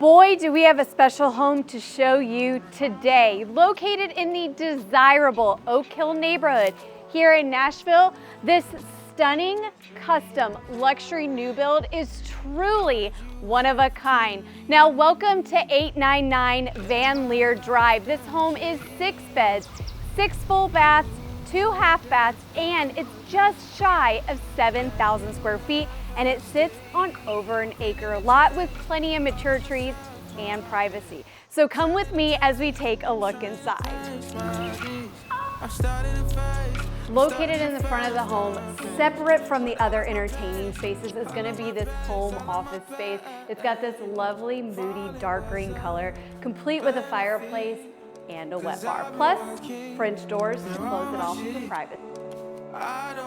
Boy, do we have a special home to show you today. Located in the desirable Oak Hill neighborhood here in Nashville, this stunning custom luxury new build is truly one of a kind. Now, welcome to 899 Leer Drive. This home is 6 beds, 6 full baths, 2 half baths, and it's just shy of 7,000 square feet, and it sits on over an acre lot with plenty of mature trees and privacy. So come with me as we take a look inside. Located in the front of the home, separate from the other entertaining spaces, is going to be this home office space. It's got this lovely, moody, dark green color, complete with a fireplace and a wet bar, plus French doors to close it off for privacy.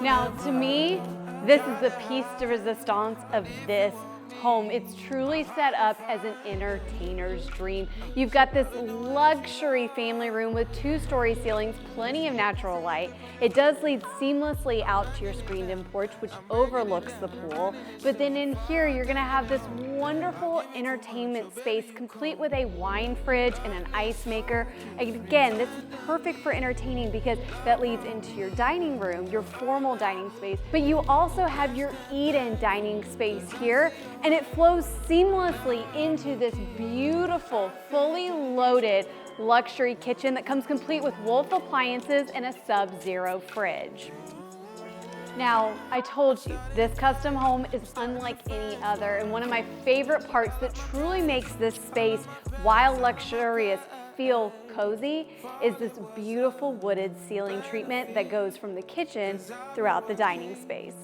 Now, to me, this is the piece de resistance of this home. It's truly set up as an entertainer's dream. You've got this luxury family room with 2-story ceilings, plenty of natural light. It does lead seamlessly out to your screened-in porch, which overlooks the pool. But then in here, you're gonna have this wonderful entertainment space, complete with a wine fridge and an ice maker. Again, this is perfect for entertaining because that leads into your dining room, your formal dining space. But you also have your eat-in dining space here, and it flows seamlessly into this beautiful, fully loaded luxury kitchen that comes complete with Wolf appliances and a Sub-Zero fridge. Now, I told you, this custom home is unlike any other, and one of my favorite parts that truly makes this space, while luxurious, feel cozy is this beautiful wooded ceiling treatment that goes from the kitchen throughout the dining space.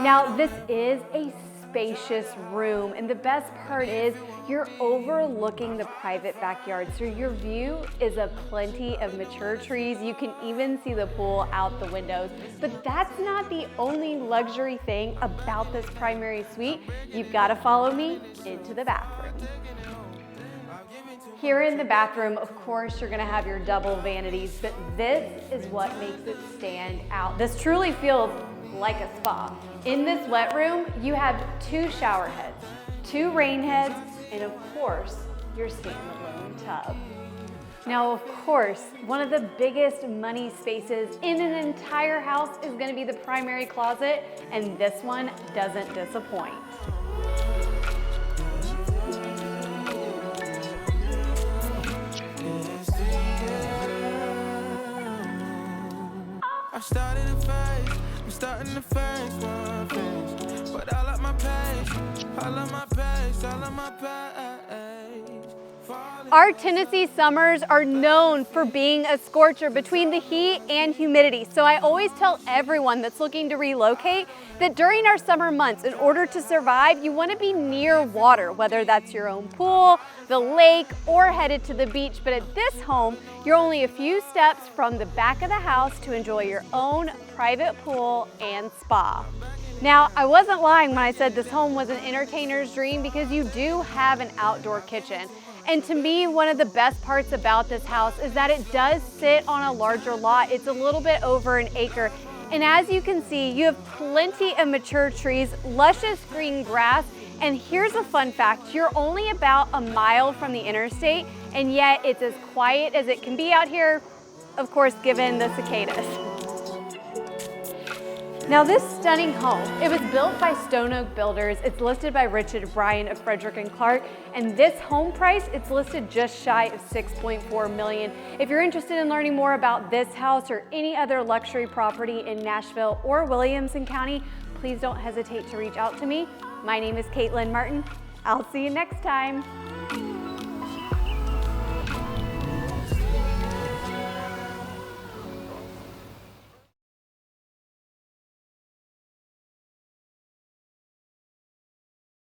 Now, this is a spacious room, and the best part is you're overlooking the private backyard, so your view is of plenty of mature trees. You can even see the pool out the windows. But that's not the only luxury thing about this primary suite. You've got to follow me into the bathroom. Here in the bathroom, of course, you're gonna have your double vanities, but this is what makes it stand out. This truly feels like a spa. In this wet room, you have 2 shower heads, 2 rain heads, and of course, your standalone tub. Now, of course, one of the biggest money spaces in an entire house is gonna be the primary closet, and this one doesn't disappoint. I'm starting to face one face, but I love my pace, I love my pace, I love my pace. Our Tennessee summers are known for being a scorcher between the heat and humidity. So I always tell everyone that's looking to relocate that during our summer months, in order to survive, you want to be near water, whether that's your own pool, the lake, or headed to the beach. But at this home, you're only a few steps from the back of the house to enjoy your own private pool and spa. Now, I wasn't lying when I said this home was an entertainer's dream because you do have an outdoor kitchen. And to me, one of the best parts about this house is that it does sit on a larger lot. It's a little bit over an acre. And as you can see, you have plenty of mature trees, luscious green grass. And here's a fun fact, you're only about a mile from the interstate, and yet it's as quiet as it can be out here, of course, given the cicadas. Now, this stunning home, it was built by Stone Oak Builders. It's listed by Richard Bryan of Frederick and Clark, and this home price, it's listed just shy of $6.4 million. If you're interested in learning more about this house or any other luxury property in Nashville or Williamson County, please don't hesitate to reach out to me. My name is Caitlyn Martin. I'll see you next time.